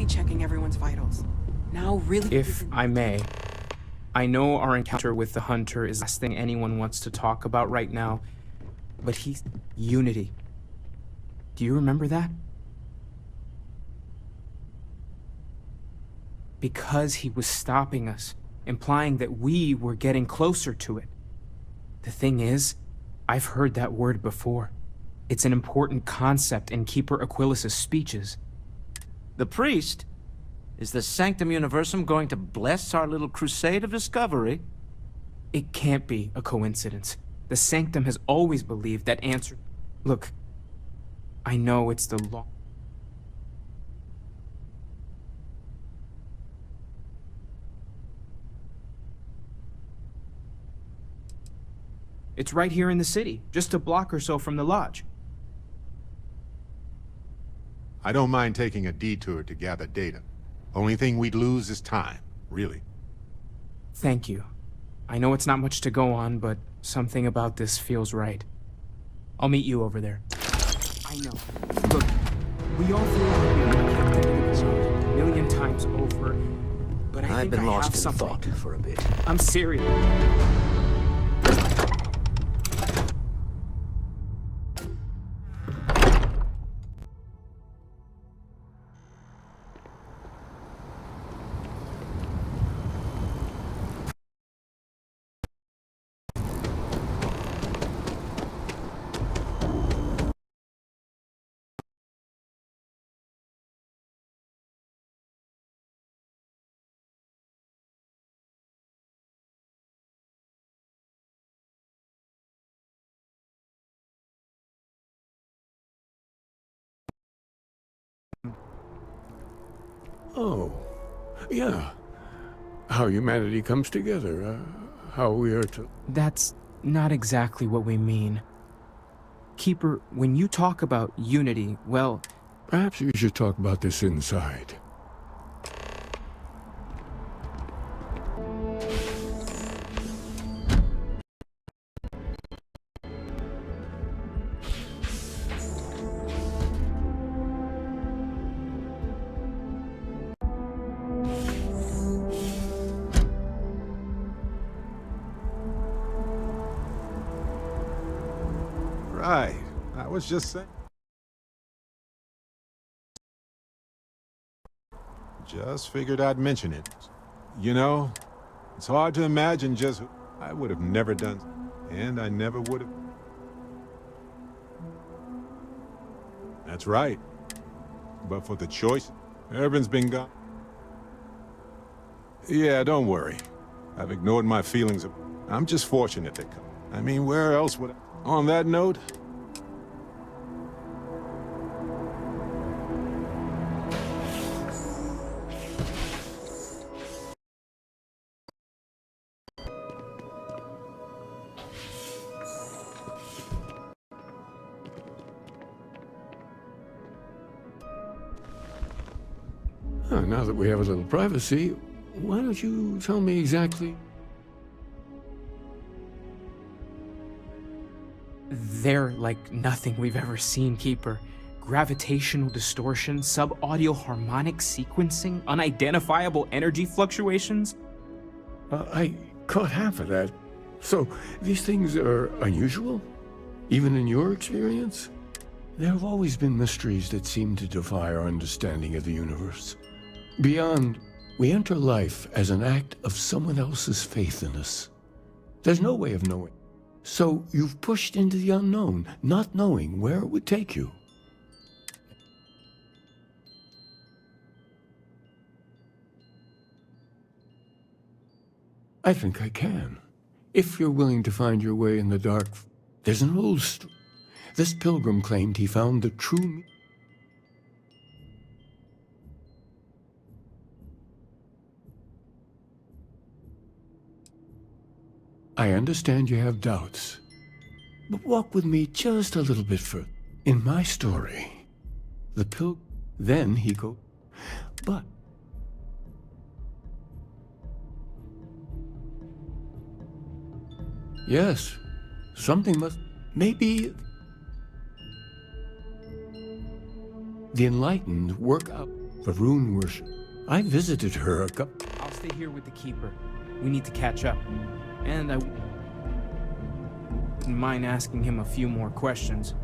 checking everyone's vitals. Now really... If I may, I know our encounter with the Hunter is the last thing anyone wants to talk about right now, but he's... Unity. Do you remember that? Because he was stopping us, implying that we were getting closer to it. The thing is, I've heard that word before. It's an important concept in Keeper Aquilas's speeches. The priest? Is the Sanctum Universum going to bless our little crusade of discovery? It can't be a coincidence. The Sanctum has always believed that answer... Look, I know it's the law. It's right here in the city, just a block or so from the lodge. I don't mind taking a detour to gather data. Only thing we'd lose is time, really. Thank you. I know it's not much to go on, but something about this feels right. I'll meet you over there. I know. Look, we all feel like we've been kicked into the zone a million times over, but I think I have something. I've been lost in thought for a bit. I'm serious. Oh, yeah. How humanity comes together, how we are to... That's not exactly what we mean. Keeper, when you talk about unity, well... Perhaps we should talk about this inside. Right. I was just saying. Just figured I'd mention it. You know, it's hard to imagine just who I would have never done, and I never would have. That's right. But for the choice, Urban's been gone. Yeah, don't worry. I've ignored my feelings. I'm just fortunate they come. I mean, where else would I... On that note... Now that we have a little privacy, why don't you tell me exactly... They're like nothing we've ever seen, Keeper. Gravitational distortion, sub-audio harmonic sequencing, unidentifiable energy fluctuations. I caught half of that. So, these things are unusual? Even in your experience? There have always been mysteries that seem to defy our understanding of the universe. Beyond, we enter life as an act of someone else's faith in us. There's no way of knowing. So you've pushed into the unknown, not knowing where it would take you. I think I can. If you're willing to find your way in the dark, there's an old story. This pilgrim claimed he found the true... I understand you have doubts, but walk with me just a little bit further. In my story, the pilgrim, then he goes, but... Yes, something must... Maybe... The enlightened work out of rune worship. I visited her a couple. I'll stay here with the keeper. We need to catch up. And I wouldn't mind asking him a few more questions.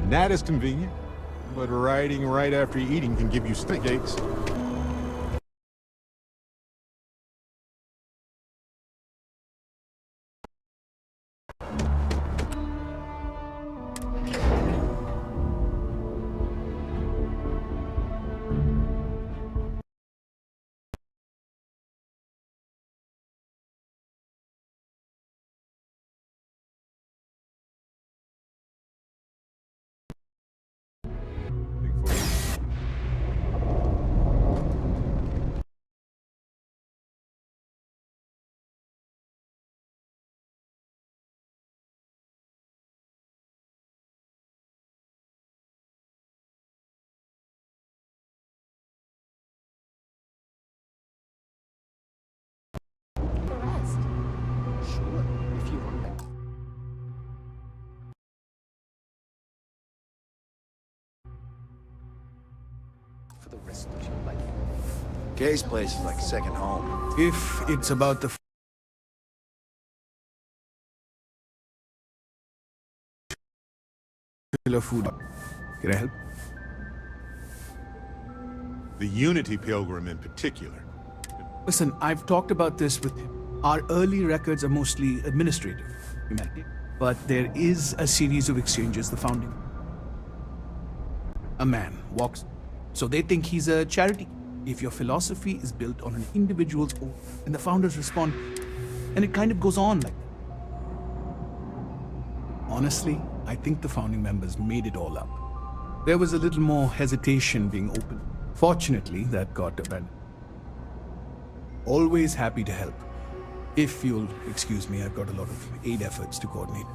That is convenient, but riding right after eating can give you stomach aches. Sure, if you want. For the rest of your life. Kay's place is like a second home. If it's about the food, can I help? The Unity Pilgrim in particular. Listen, I've talked about this with him. Our early records are mostly administrative, humanity. But there is a series of exchanges the founding. A man walks, so they think he's a charity. If your philosophy is built on an individual's own, and the founders respond, and it kind of goes on like that. Honestly, I think the founding members made it all up. There was a little more hesitation being open. Fortunately, that got abandoned. Always happy to help. If you'll excuse me, I've got a lot of aid efforts to coordinate.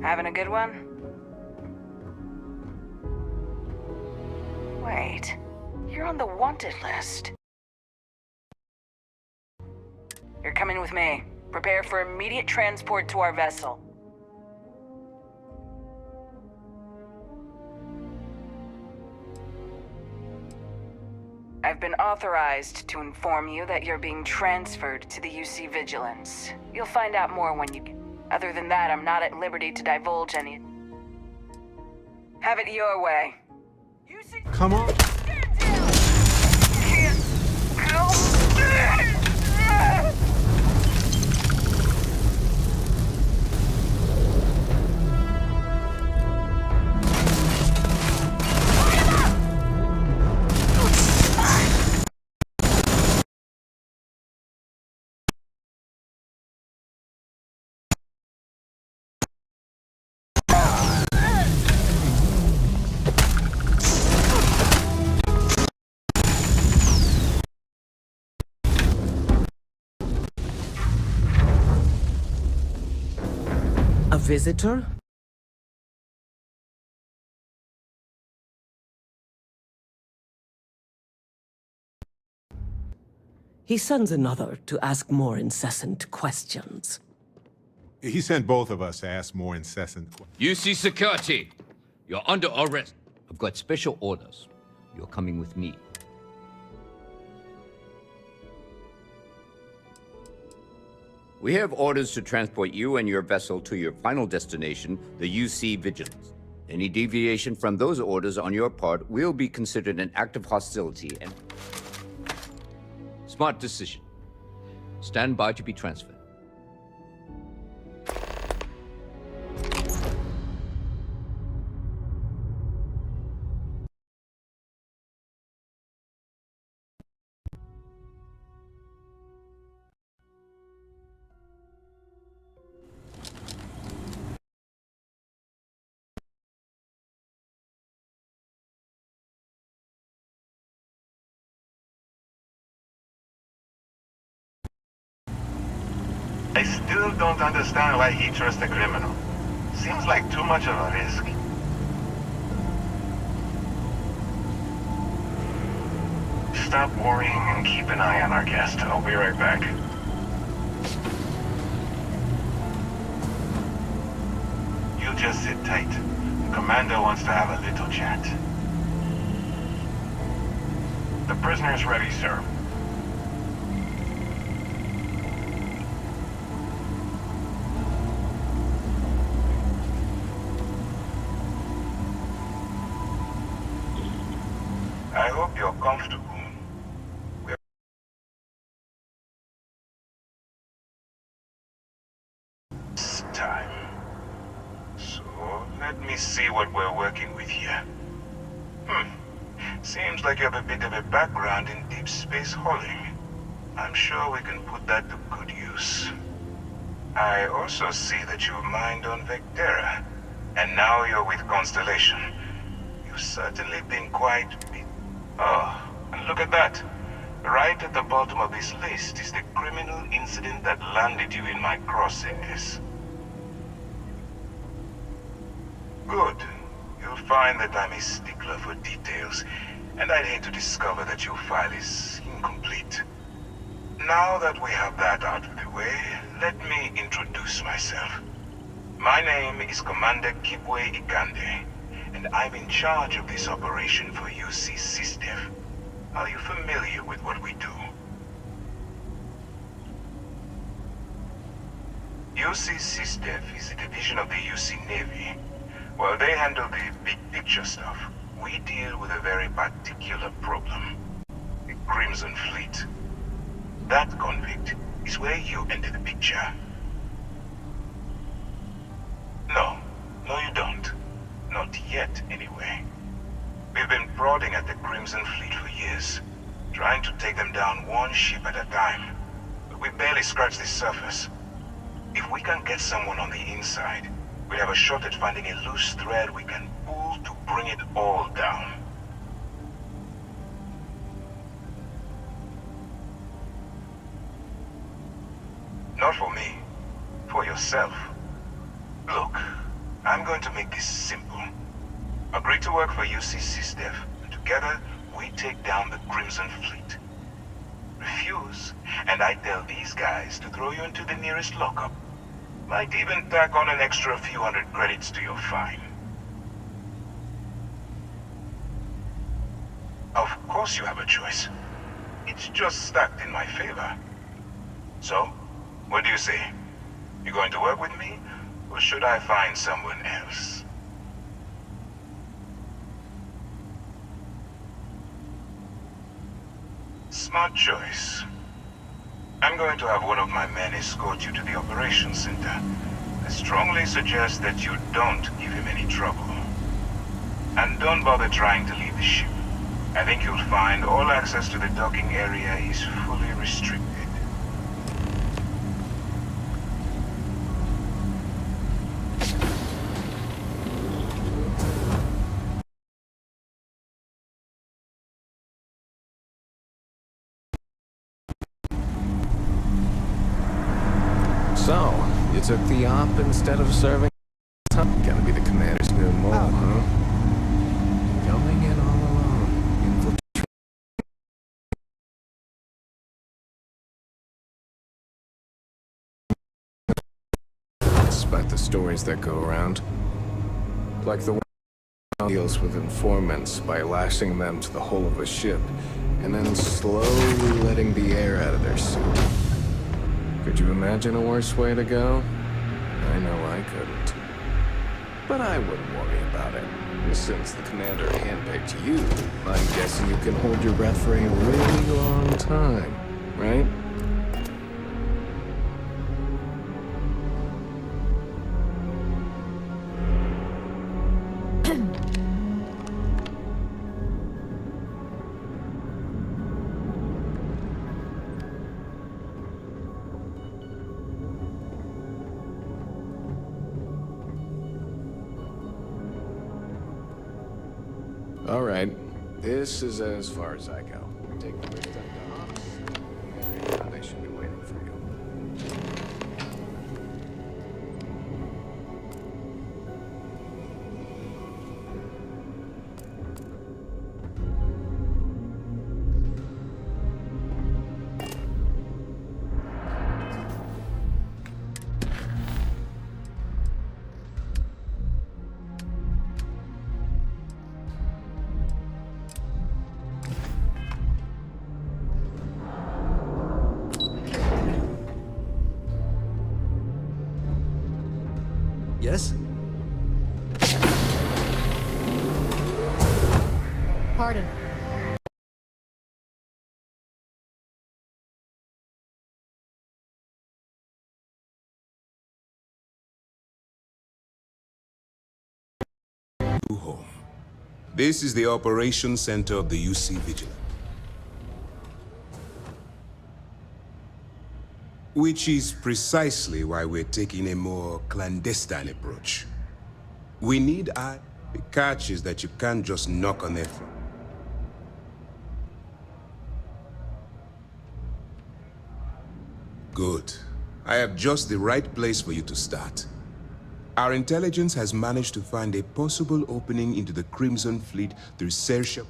Having a good one? Wait, you're on the wanted list. You're coming with me. Prepare for immediate transport to our vessel. I've been authorized to inform you that you're being transferred to the UC Vigilance. You'll find out more when you... Other than that, I'm not at liberty to divulge any... Have it your way. Come on. A visitor? He sends another to ask more incessant questions. He sent both of us to ask more incessant questions. UC security, you're under arrest. I've got special orders. You're coming with me. We have orders to transport you and your vessel to your final destination, the UC Vigilance. Any deviation from those orders on your part will be considered an act of hostility and... Smart decision. Stand by to be transferred. I still don't understand why he trusts a criminal. Seems like too much of a risk. Stop worrying and keep an eye on our guest. I'll be right back. You just sit tight. The commander wants to have a little chat. The prisoner's ready, sir. I hope you're comfortable. It's time. So, let me see what we're working with here. Seems like you have a bit of a background in deep space hauling. I'm sure we can put that to good use. I also see that you mined on Vectera, and now you're with Constellation. You've certainly been quite busy. Oh, and look at that. Right at the bottom of this list is the criminal incident that landed you in my crosshairs. Good. You'll find that I'm a stickler for details, and I'd hate to discover that your file is incomplete. Now that we have that out of the way, let me introduce myself. My name is Commander Kibwe Ikande, and I'm in charge of this operation for UC SysDef. Are you familiar with what we do? UC SysDef is a division of the UC Navy. While they handle the big picture stuff, we deal with a very particular problem. The Crimson Fleet. That convict is where you enter the picture. No, you don't. Not yet, anyway. We've been prodding at the Crimson Fleet for years, trying to take them down one ship at a time. But we barely scratched the surface. If we can get someone on the inside, we'll have a shot at finding a loose thread we can pull to bring it all down. Not for me. For yourself. Look, going to make this simple. Agree to work for UC SysDev, and together we take down the Crimson Fleet. Refuse, and I tell these guys to throw you into the nearest lockup. Might even tack on an extra few hundred credits to your fine. Of course you have a choice. It's just stacked in my favor. So, what do you say? You going to work with me, or should I find someone else? Smart choice. I'm going to have one of my men escort you to the operations center. I strongly suggest that you don't give him any trouble. And don't bother trying to leave the ship. I think you'll find all access to the docking area is fully restricted. So, you took the op instead of serving? Gonna be the commander's new mole, huh? Going in all alone. Despite the stories that go around. Like the one deals with informants by lashing them to the hull of a ship, and then slowly letting the air out of their suit. Could you imagine a worse way to go? I know I couldn't. But I wouldn't worry about it. Since the commander handpicked you, I'm guessing you can hold your breath for a really long time, right? All right, this is as far as I go. Take the lift up to Ops. They should be waiting for you. Yes? Pardon. Home. This is the operations center of the UC Vigilance. Which is precisely why we're taking a more clandestine approach. We need the catch is that you can't just knock on their front. Good. I have just the right place for you to start. Our intelligence has managed to find a possible opening into the Crimson Fleet through Sersha.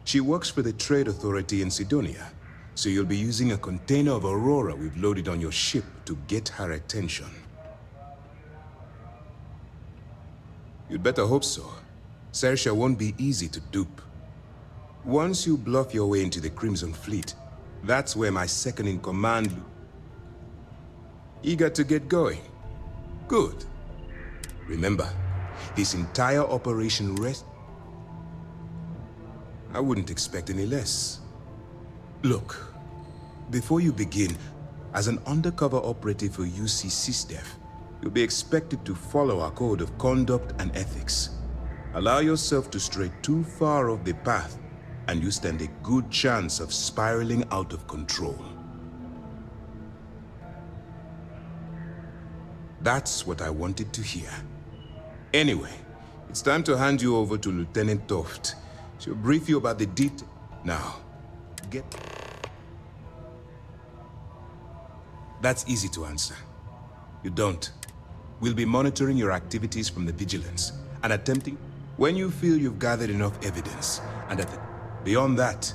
She works for the Trade Authority in Sidonia. So you'll be using a container of Aurora we've loaded on your ship to get her attention. You'd better hope so. Sersha won't be easy to dupe. Once you bluff your way into the Crimson Fleet, that's where my second-in-command... Eager to get going? Good. Remember, this entire operation rests... I wouldn't expect any less. Look, before you begin, as an undercover operative for UC SysDev, you'll be expected to follow our code of conduct and ethics. Allow yourself to stray too far off the path, and you stand a good chance of spiraling out of control. That's what I wanted to hear. Anyway, it's time to hand you over to Lieutenant Toft. She'll brief you about the details. Now, get... That's easy to answer. You don't. We'll be monitoring your activities from the vigilance and attempting when you feel you've gathered enough evidence. And beyond that,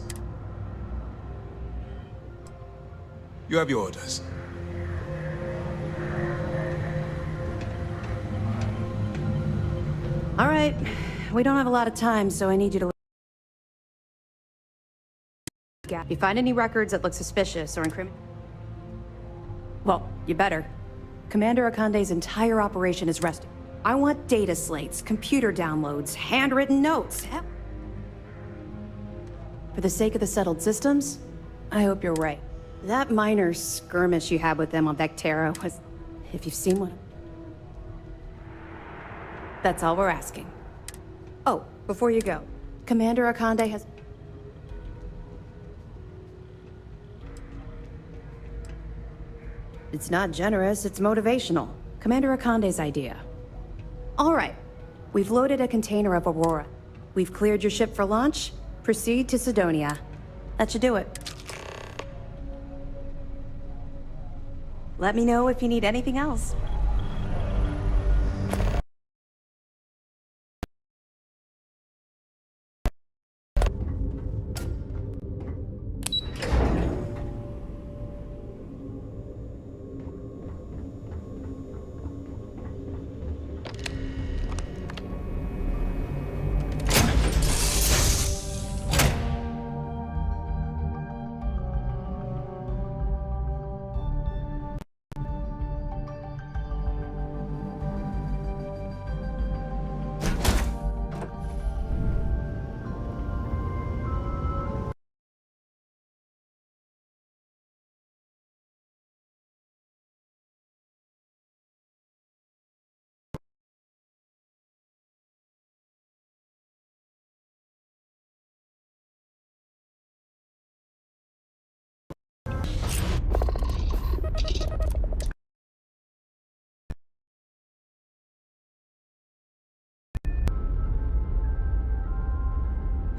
you have your orders. All right. We don't have a lot of time, so I need you to... If you find any records that look suspicious or incriminating... Well, you better. Commander Akande's entire operation is resting. I want data slates, computer downloads, handwritten notes. Hell. For the sake of the settled systems, I hope you're right. That minor skirmish you had with them on Vectera was... If you've seen one... That's all we're asking. Oh, before you go, Commander Akande has... It's not generous, it's motivational. Commander Akande's idea. All right. We've loaded a container of Aurora. We've cleared your ship for launch. Proceed to Sidonia. That should do it. Let me know if you need anything else.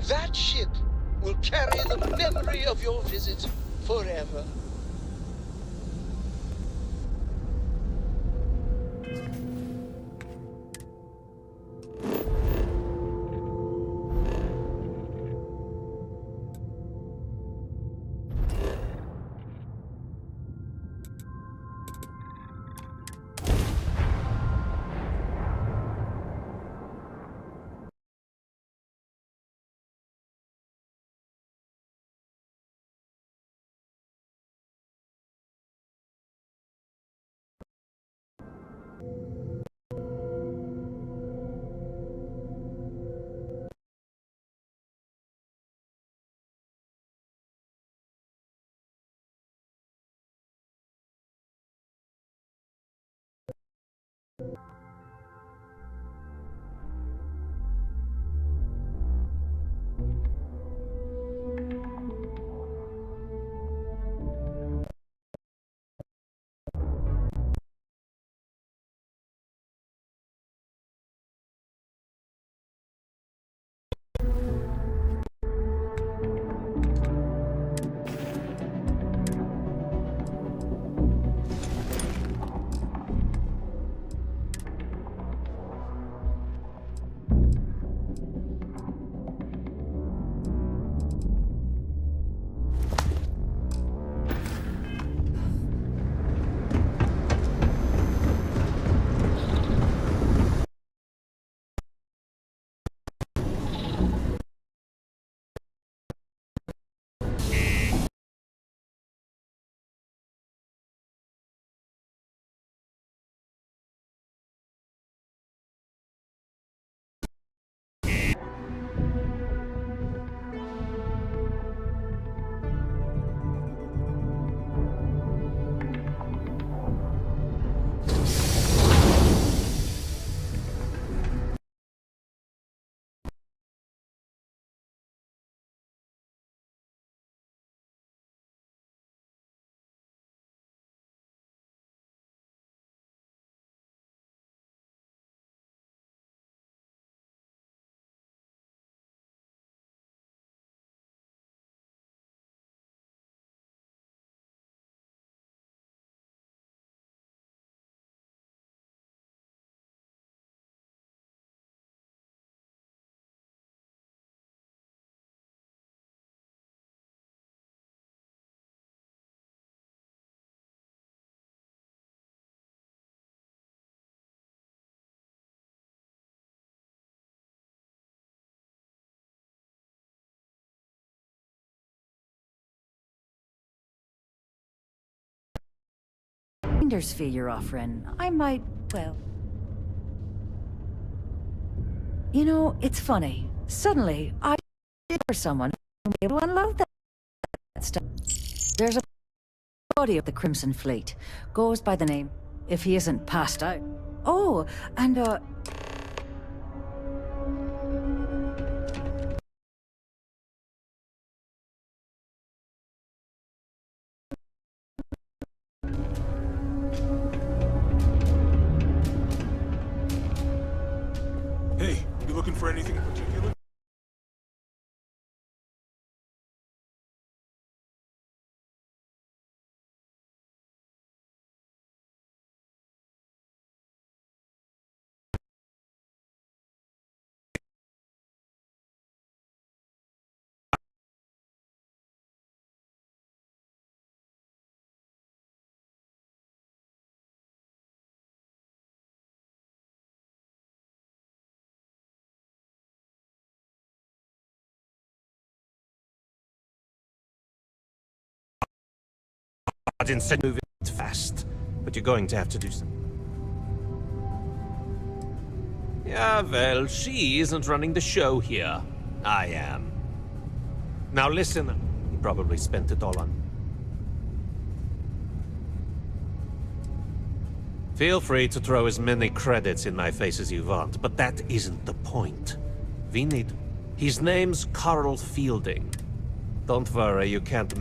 That ship will carry the memory of your visit forever. finder's fee you're offering, I might, well... You know, it's funny. Suddenly, I for someone who may be able to unload that stuff. There's a body of the Crimson Fleet. Goes by the name, if he isn't passed out. Oh, and Hey, you looking for anything in particular? Instead, move it fast, but you're going to have to do something. Yeah, well, she isn't running the show here. I am. Now listen, he probably spent it all on... Feel free to throw as many credits in my face as you want, but that isn't the point. We need... His name's Carl Fielding. Don't worry, you can't...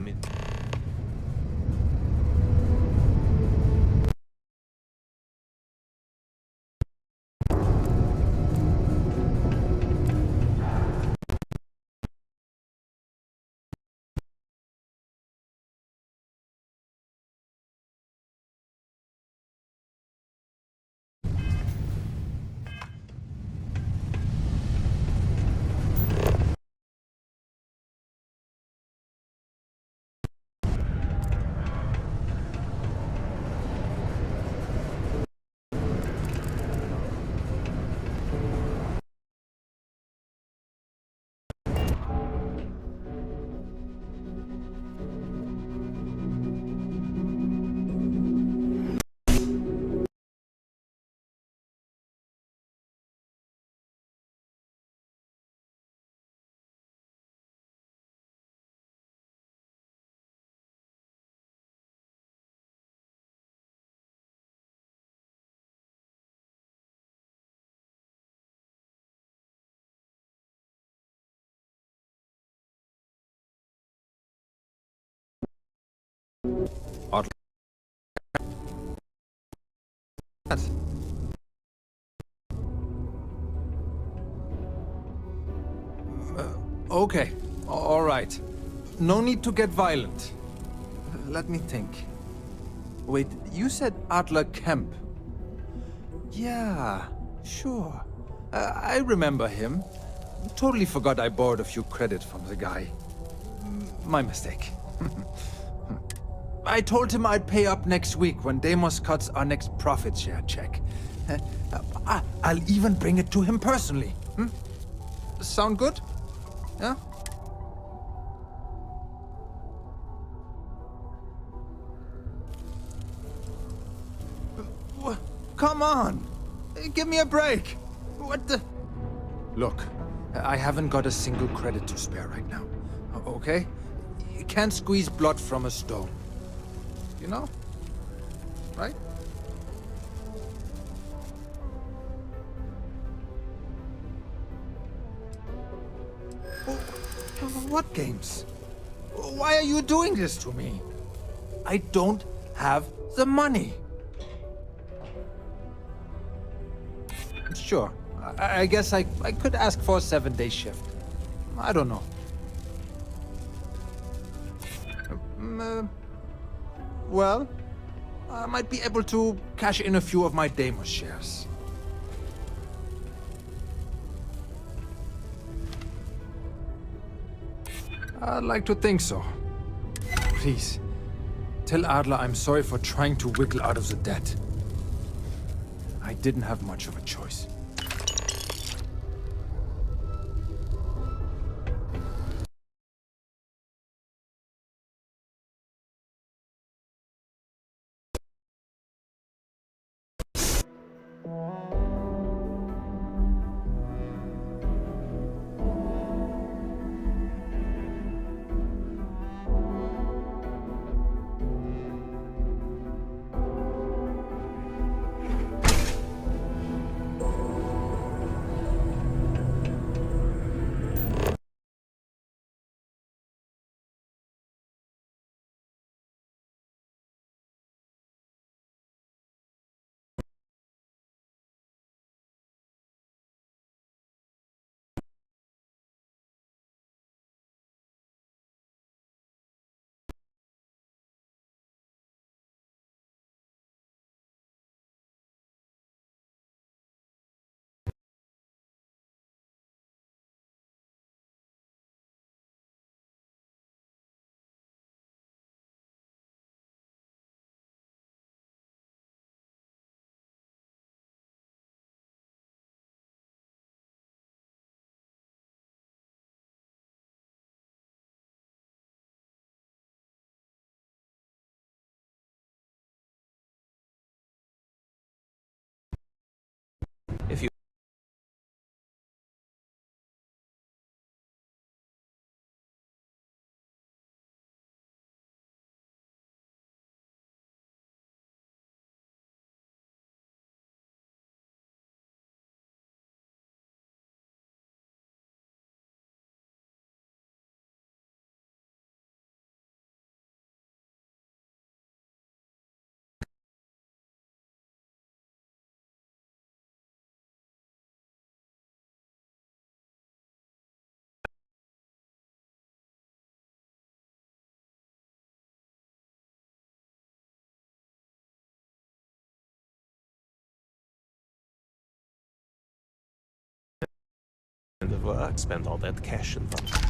Okay, all right. No need to get violent. Let me think. Wait, you said Adler Kemp. Yeah, sure. I remember him. Totally forgot I borrowed a few credits from the guy. My mistake. I told him I'd pay up next week when Deimos cuts our next profit share check. I'll even bring it to him personally. Sound good? Yeah? Come on! Give me a break! What the... Look, I haven't got a single credit to spare right now. Okay? You can't squeeze blood from a stone. You know? Right? What games? Why are you doing this to me? I don't have the money. Sure. I guess I could ask for a 7-day shift. I don't know. Well, I might be able to cash in a few of my Deimos shares. I'd like to think so. Please, tell Adler I'm sorry for trying to wiggle out of the debt. I didn't have much of a choice. the work, spend all that cash and fun.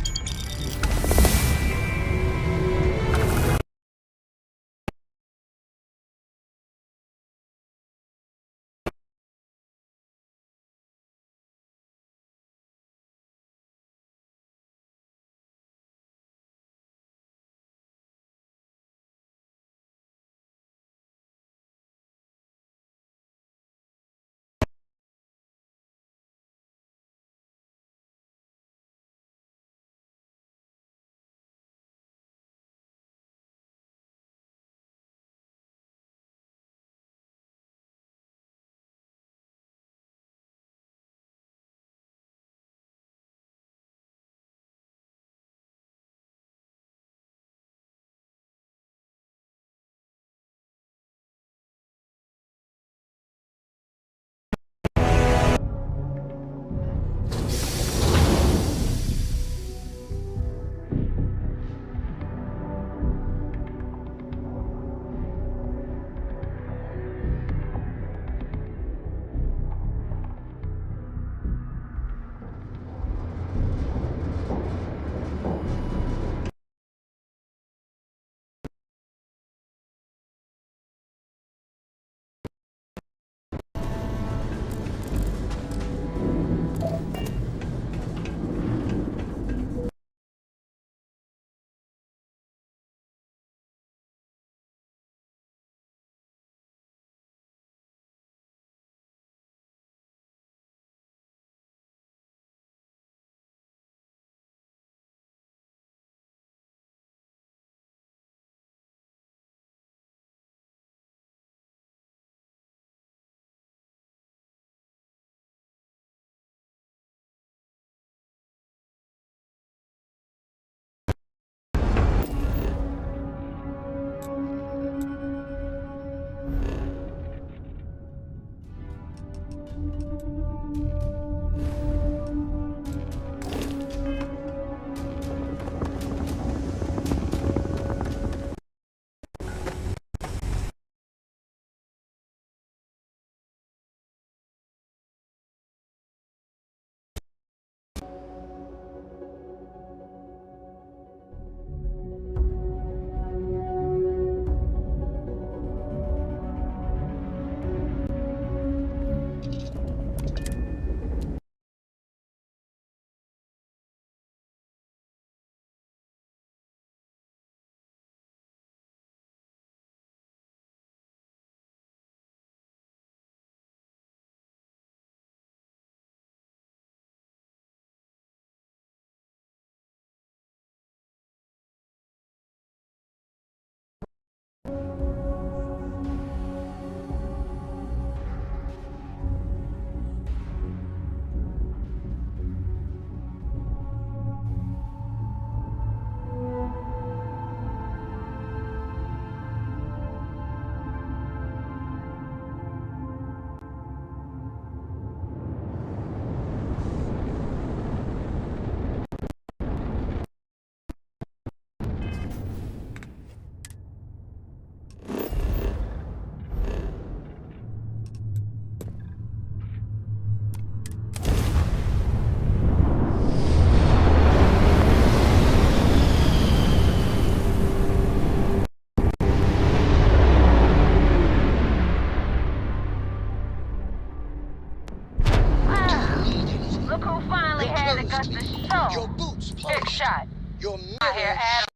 Your boots Big polished. shot. Your I hear mirror Adam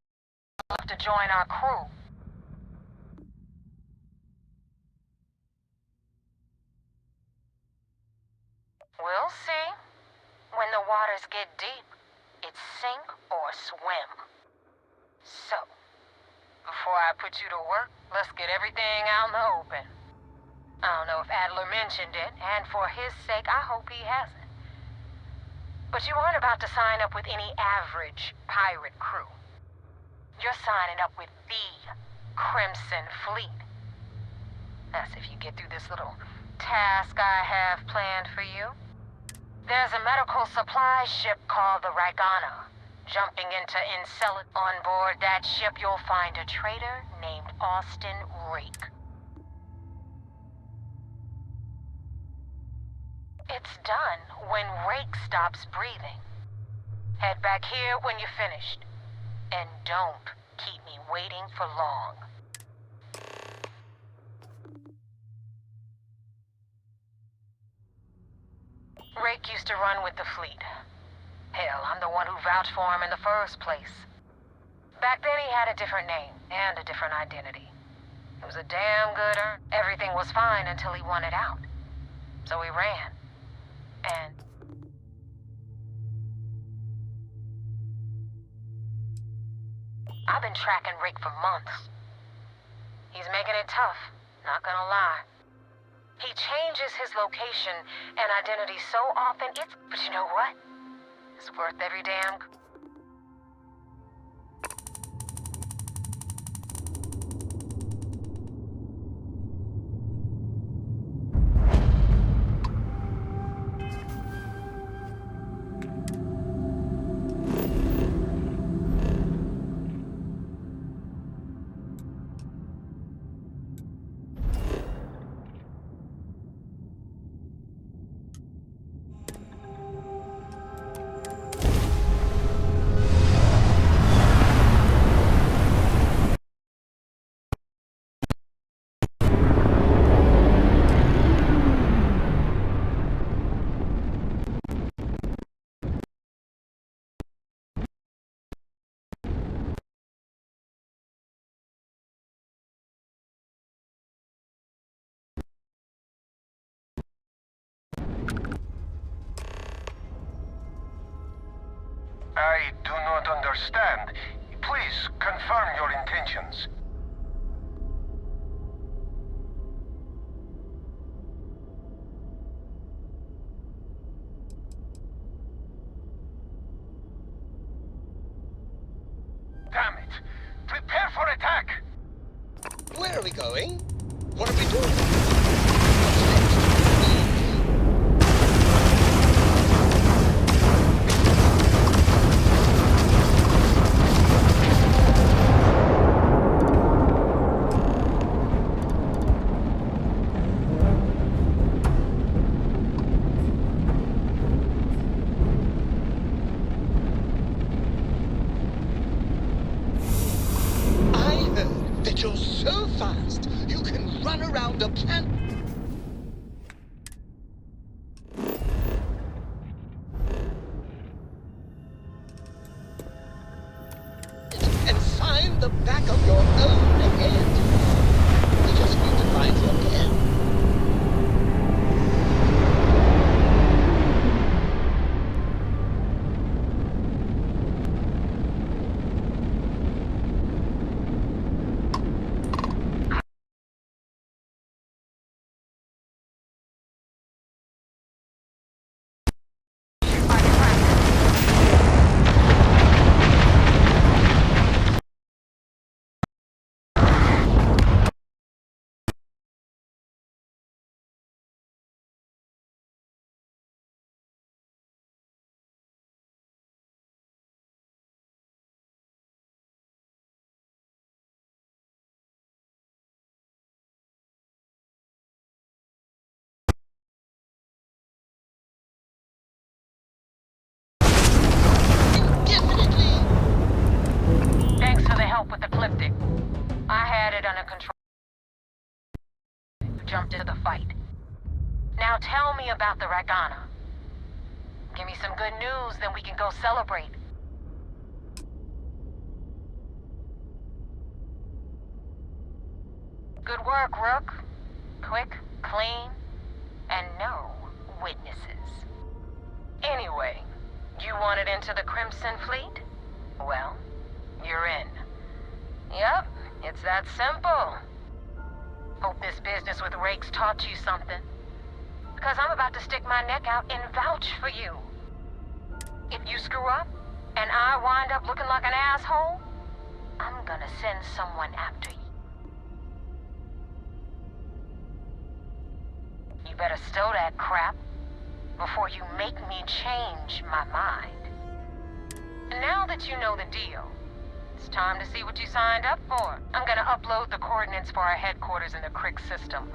left to join our crew. We'll see. When the waters get deep, it's sink or swim. So, before I put you to work, let's get everything out in the open. I don't know if Adler mentioned it, and for his sake, I hope he hasn't. But you aren't about to sign up with any average pirate crew. You're signing up with the Crimson Fleet. That's if you get through this little task I have planned for you. There's a medical supply ship called the Ragana. Jumping into Enceladus. On board that ship, you'll find a traitor named Austin Rake. It's done when Rake stops breathing. Head back here when you're finished. And don't keep me waiting for long. Rake used to run with the fleet. Hell, I'm the one who vouched for him in the first place. Back then he had a different name and a different identity. He was a damn good earner. Everything was fine until he wanted out. So he ran. And... I've been tracking Rake for months. He's making it tough, not gonna lie. He changes his location and identity so often, but you know what? It's worth every damn... I do not understand. Please, confirm your intentions. Damn it! Prepare for attack! Where are we going? What are we doing? You're so fast, you can run around a planet. And find the back of your own head. You just need to find your pen. With the cliptic. I had it under control. You jumped into the fight. Now tell me about the Ragana. Give me some good news, then we can go celebrate. Good work, Rook. Quick, clean, and no witnesses. Anyway, you wanted into the Crimson Fleet? Well, you're in. Yep, it's that simple. Hope this business with Rake's taught you something. Because I'm about to stick my neck out and vouch for you. If you screw up, and I wind up looking like an asshole, I'm gonna send someone after you. You better stow that crap before you make me change my mind. Now that you know the deal, it's time to see what you signed up for. I'm gonna upload the coordinates for our headquarters in the Crick system.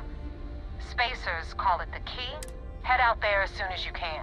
Spacers call it the key, Head out there as soon as you can.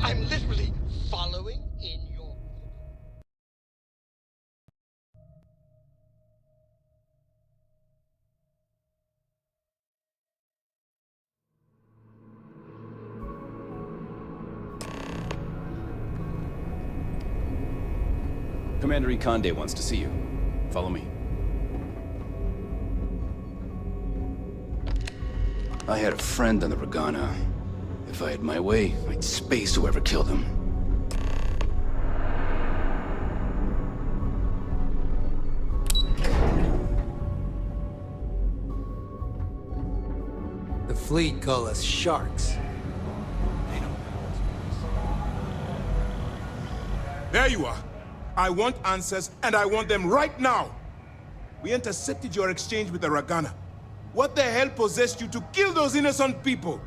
I'm literally following in your... Commander Conde wants to see you. Follow me. I had a friend on the Regana. If I had my way, I'd space whoever killed him. The fleet call us sharks. There you are. I want answers, and I want them right now. We intercepted your exchange with the Regana. What the hell possessed you to kill those innocent people?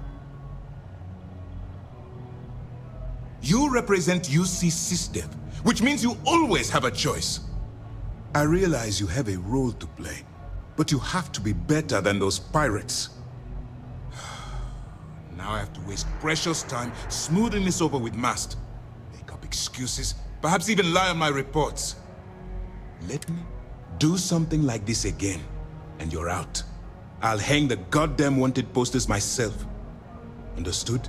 You represent UC SysDev, which means you always have a choice. I realize you have a role to play, but you have to be better than those pirates. Now I have to waste precious time smoothing this over with Mast. Make up excuses, perhaps even lie on my reports. Let me do something like this again, and you're out. I'll hang the goddamn wanted posters myself. Understood?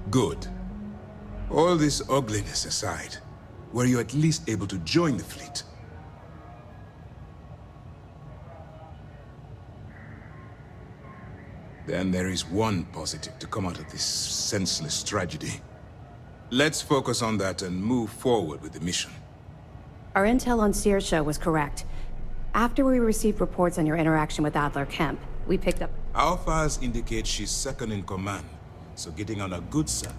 Good. All this ugliness aside, were you at least able to join the fleet? Then there is one positive to come out of this senseless tragedy. Let's focus on that and move forward with the mission. Our intel on Saoirse was correct. After we received reports on your interaction with Adler Kemp, we picked up... Our files indicate she's second in command, so getting on a good side.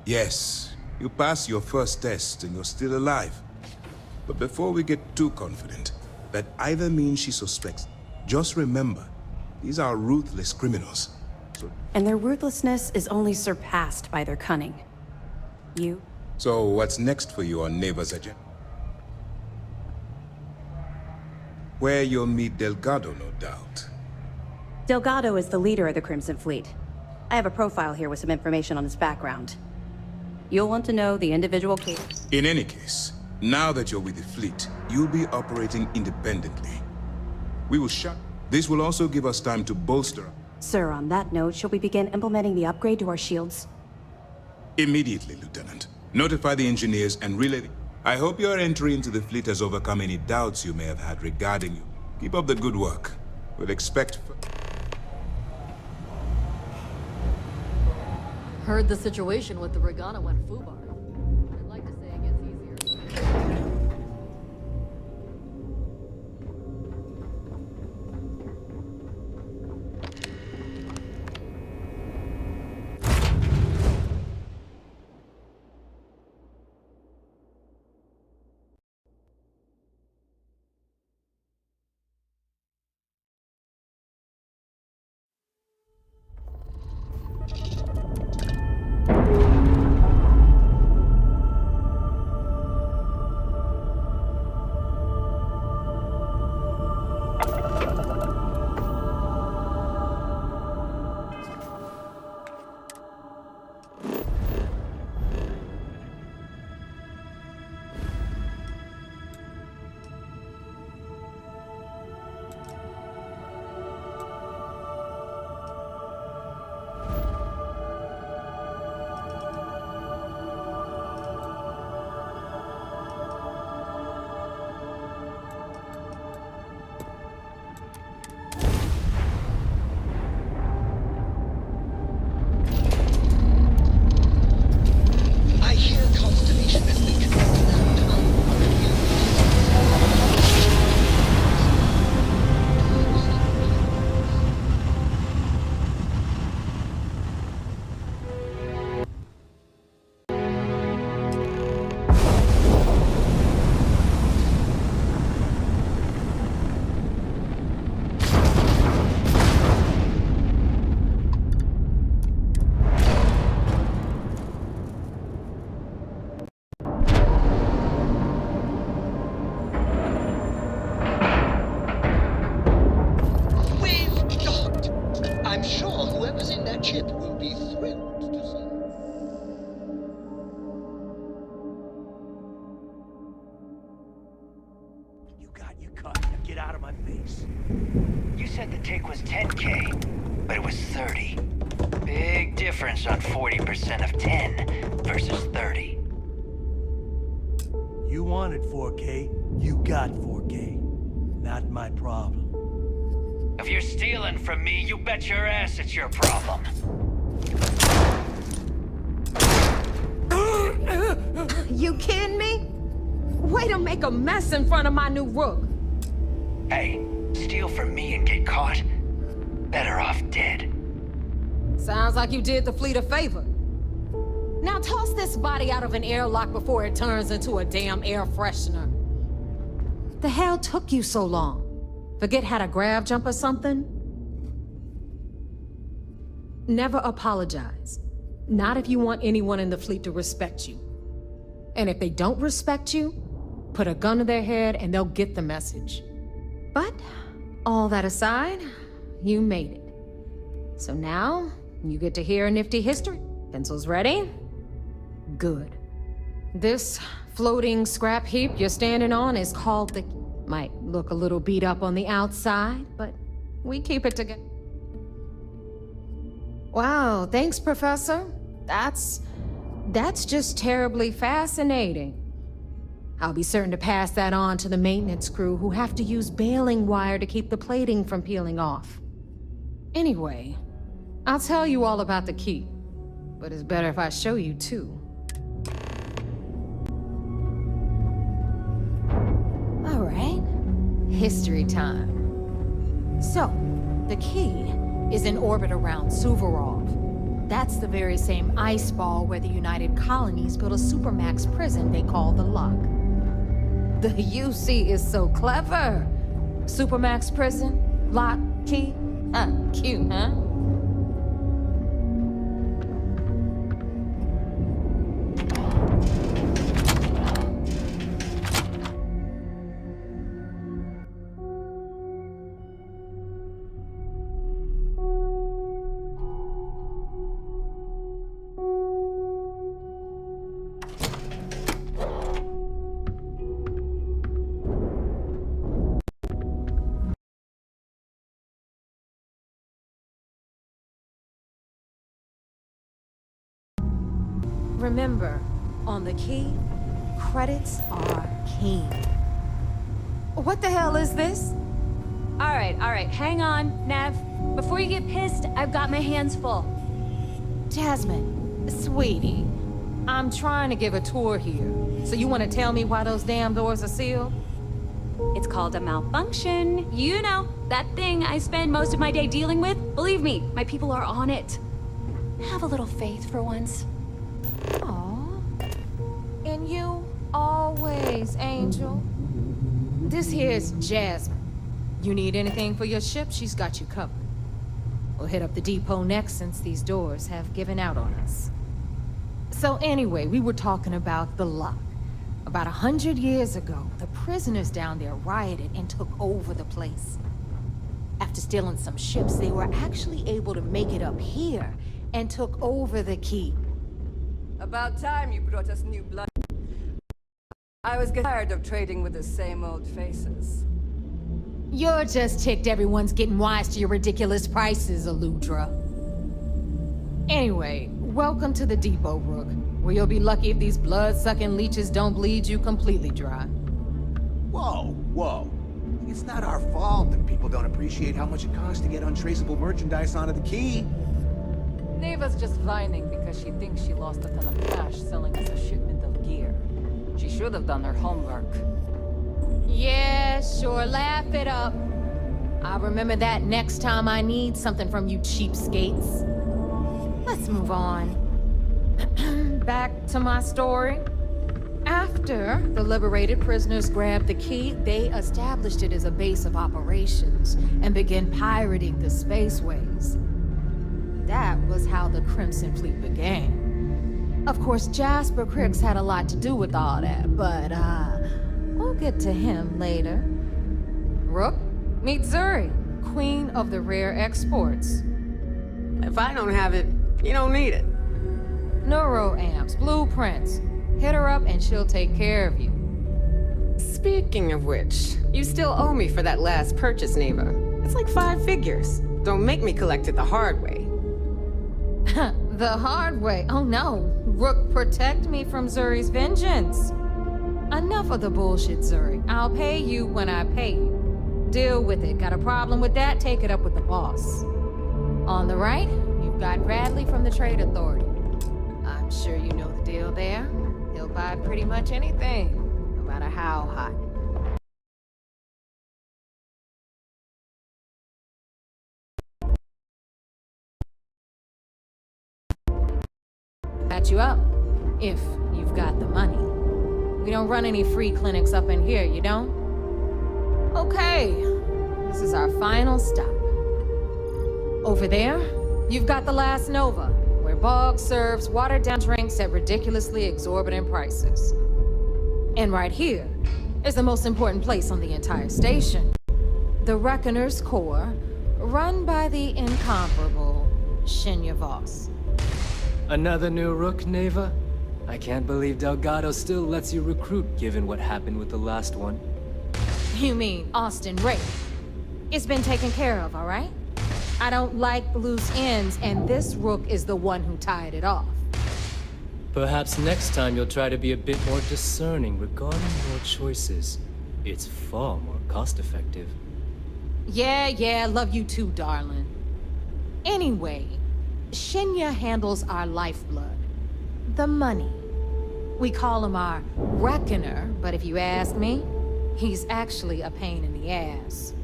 Yes, you passed your first test and you're still alive. But before we get too confident, that either means she suspects. Just remember, these are ruthless criminals. And their ruthlessness is only surpassed by their cunning. You? So what's next for you on Neva's agenda? Where you'll meet Delgado, no doubt. Delgado is the leader of the Crimson Fleet. I have a profile here with some information on his background. You'll want to know the individual case. In any case, now that you're with the fleet, you'll be operating independently. We will shut. This will also give us time to bolster. Sir, on that note, shall we begin implementing the upgrade to our shields? Immediately, Lieutenant. Notify the engineers and relay the... I hope your entry into the fleet has overcome any doubts you may have had regarding you. Keep up the good work. We'll expect... Heard the situation with the Regana went foobar. I'd like to say it gets easier. You said the take was 10K, but it was 30. Big difference on 40% of 10 versus 30. You wanted 4K, you got 4K. Not my problem. If you're stealing from me, you bet your ass it's your problem. You kidding me? Way to make a mess in front of my new rook. Hey, steal from me and get caught? Better off dead. Sounds like you did the fleet a favor. Now toss this body out of an airlock before it turns into a damn air freshener. The hell took you so long? Forget how to grab jump or something? Never apologize. Not if you want anyone in the fleet to respect you. And if they don't respect you, put a gun to their head and they'll get the message. But, all that aside, you made it. So now, you get to hear a nifty history. Pencils ready? Good. This floating scrap heap you're standing on is called the... Might look a little beat up on the outside, but we keep it together. Wow, thanks, Professor. That's just terribly fascinating. I'll be certain to pass that on to the maintenance crew who have to use baling wire to keep the plating from peeling off. Anyway, I'll tell you all about the key, but it's better if I show you too. All right, history time. So, the key is in orbit around Suvorov. That's the very same ice ball where the United Colonies built a supermax prison they call the Luck. The UC is so clever. Supermax prison, lock, key. Cute, huh? Remember, on the key, credits are king. What the hell is this? All right, hang on, Nev. Before you get pissed, I've got my hands full. Jasmine, Sweetie, I'm trying to give a tour here. So you want to tell me why those damn doors are sealed? It's called a malfunction. You know, that thing I spend most of my day dealing with. Believe me, my people are on it. Have a little faith for once. Aw. And you, always, Angel. This here's Jasmine. You need anything for your ship, she's got you covered. We'll hit up the depot next since these doors have given out on us. So anyway, we were talking about the lock. About 100 years ago, the prisoners down there rioted and took over the place. After stealing some ships, they were actually able to make it up here and took over the key. About time you brought us new blood. I was tired of trading with the same old faces. You're just ticked everyone's getting wise to your ridiculous prices, Aludra. Anyway, welcome to the depot, Rook, where you'll be lucky if these blood-sucking leeches don't bleed you completely dry. Whoa, whoa. It's not our fault that people don't appreciate how much it costs to get untraceable merchandise onto the key. Neva's just whining because she thinks she lost a ton of cash selling us a shipment of gear. She should have done her homework. Yeah, sure, laugh it up. I'll remember that next time I need something from you cheapskates. Let's move on. Back to my story. After the liberated prisoners grabbed the key, they established it as a base of operations and began pirating the spaceways. That was how the Crimson Fleet began. Of course, Jasper Cricks had a lot to do with all that, but, we'll get to him later. Rook, meet Zuri, Queen of the Rare Exports. If I don't have it, you don't need it. Neuroamps, blueprints. Hit her up and she'll take care of you. Speaking of which, you still owe me for that last purchase, Neva. It's like 5 figures. Don't make me collect it the hard way. The hard way? Oh no. Rook, protect me from Zuri's vengeance. Enough of the bullshit, Zuri. I'll pay you when I pay you. Deal with it. Got a problem with that? Take it up with the boss. On the right, you've got Bradley from the Trade Authority. I'm sure you know the deal there. He'll buy pretty much anything, no matter how hot. Patch you up, if you've got the money. We don't run any free clinics up in here, you don't? Okay, this is our final stop. Over there, you've got the Last Nova, where Bog serves watered-down drinks at ridiculously exorbitant prices. And right here is the most important place on the entire station. The Reckoner's Core, run by the incomparable Shinya Voss. Another new Rook, Neva? I can't believe Delgado still lets you recruit given what happened with the last one. You mean Austin Ray? It's been taken care of, all right? I don't like loose ends, and this Rook is the one who tied it off. Perhaps next time you'll try to be a bit more discerning regarding your choices. It's far more cost-effective. Yeah, love you too, darling. Anyway, Shinya handles our lifeblood. The money. We call him our Reckoner, but if you ask me, he's actually a pain in the ass.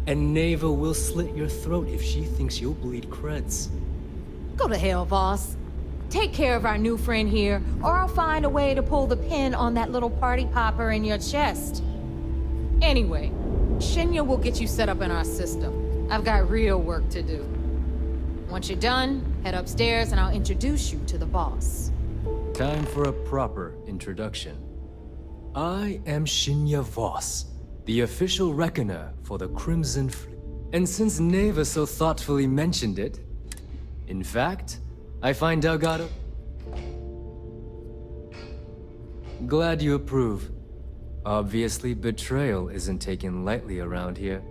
And Neva will slit your throat if she thinks you'll bleed creds. Go to hell, boss. Take care of our new friend here, or I'll find a way to pull the pin on that little party popper in your chest. Anyway, Shinya will get you set up in our system. I've got real work to do. Once you're done, head upstairs and I'll introduce you to the boss. Time for a proper introduction. I am Shinya Voss, the official reckoner for the Crimson Fleet. And since Neva so thoughtfully mentioned it, in fact, I find Delgado... Glad you approve. Obviously, betrayal isn't taken lightly around here.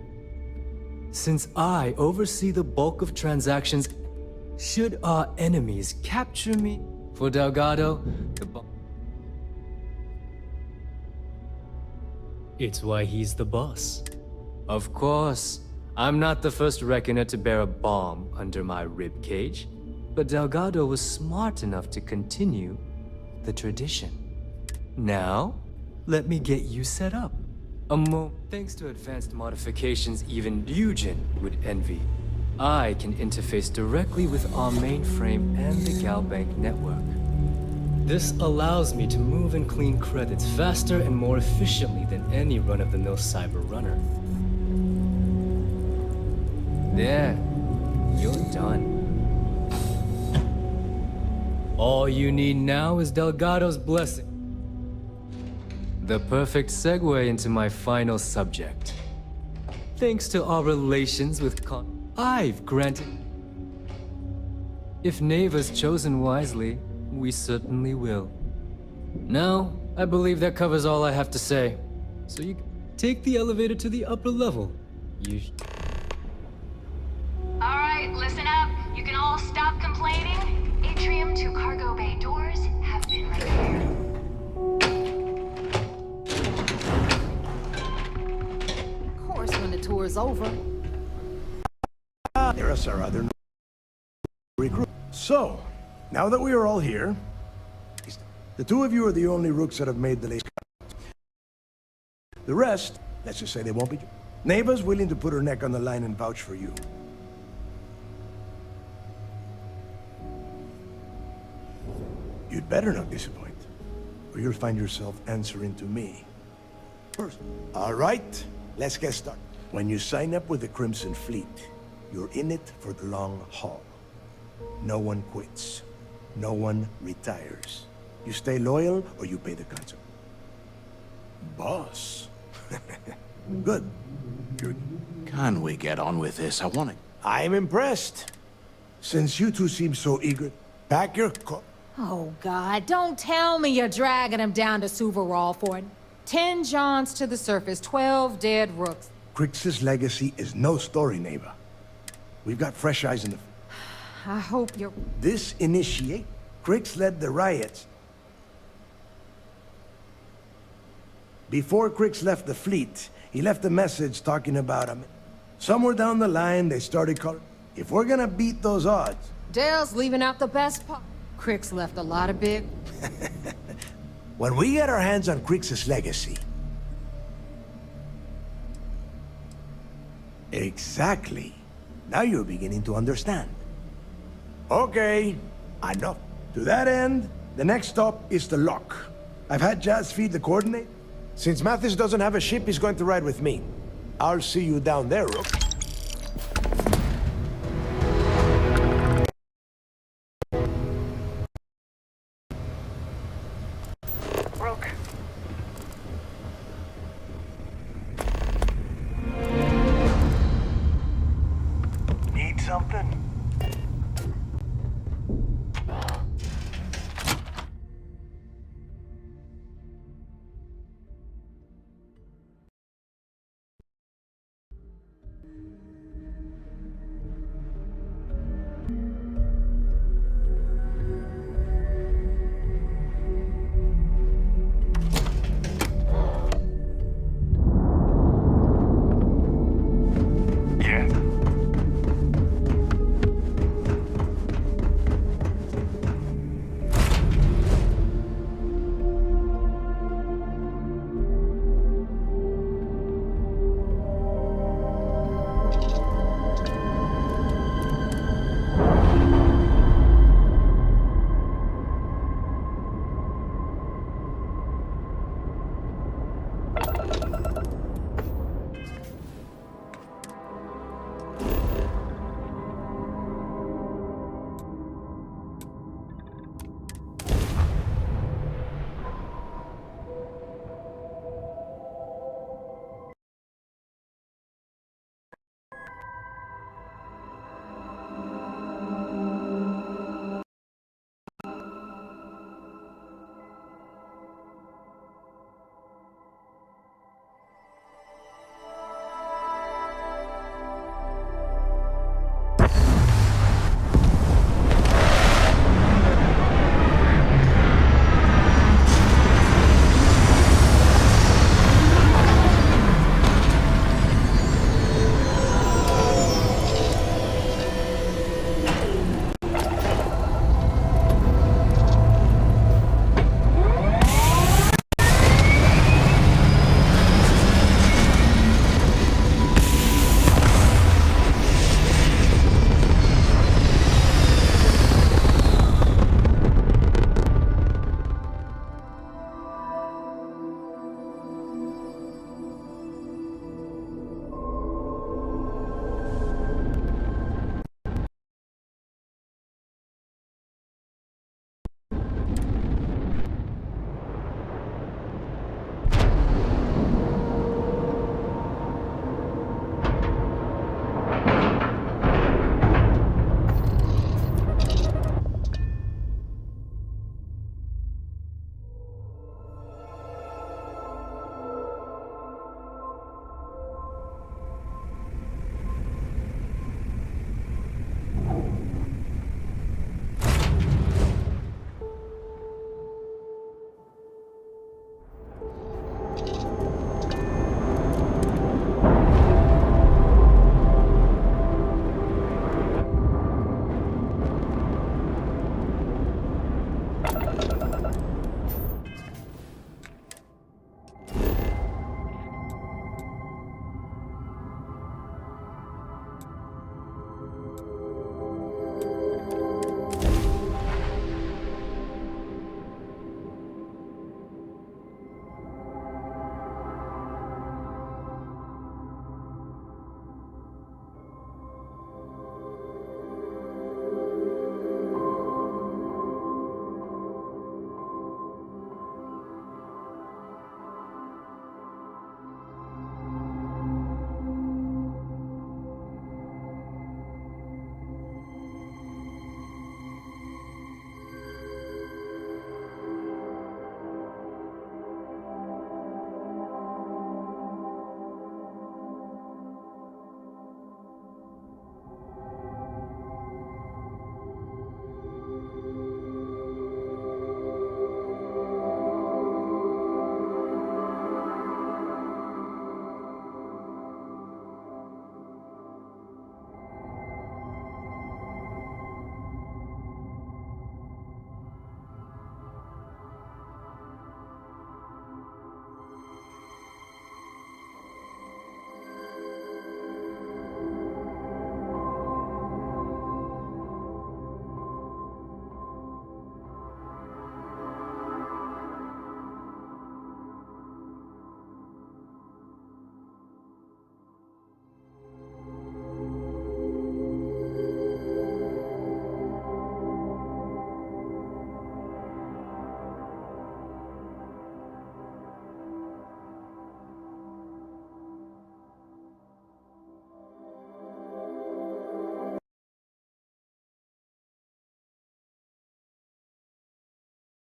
Since I oversee the bulk of transactions, should our enemies capture me, for Delgado, it's why he's the boss. Of course, I'm not the first reckoner to bear a bomb under my ribcage, But Delgado was smart enough to continue the tradition. Now, let me get you set up. Thanks to advanced modifications even Eugen would envy, I can interface directly with our mainframe and the Galbank network. This allows me to move and clean credits faster and more efficiently than any run-of-the-mill cyber runner. There, you're done. All you need now is Delgado's blessing. The perfect segue into my final subject. Thanks to our relations with I've granted. If Neva's chosen wisely, we certainly will. Now, I believe that covers all I have to say. So you take the elevator to the upper level. Alright, listen up. You can all stop complaining. Atrium to cargo bay doors have been repaired. Of course, when the tour is over. There are our other recruits. So, now that we are all here, the two of you are the only rooks that have made the list. The rest, let's just say they won't be. Neva's willing to put her neck on the line and vouch for you. You'd better not disappoint, or you'll find yourself answering to me. First. All right, let's get started. When you sign up with the Crimson Fleet, you're in it for the long haul. No one quits. No one retires. You stay loyal, or you pay the consequence. Boss. Good. Can we get on with this? I'm impressed. Since you two seem so eager, pack your Oh, God, don't tell me you're dragging him down to Suvarall for it. 10 Johns to the surface, 12 dead rooks. Crix's legacy is no story, Neva. We've got fresh eyes in the... I hope you're... This initiate, Crix led the riots. Before Crix left the fleet, he left a message talking about him. Somewhere down the line, they started calling... If we're gonna beat those odds... Dale's leaving out the best part. Crix left a lot of big... When we get our hands on Crix's legacy... Exactly. Now you're beginning to understand. Okay, enough. To that end, the next stop is the lock. I've had Jazz feed the coordinate. Since Mathis doesn't have a ship, he's going to ride with me. I'll see you down there, Rook.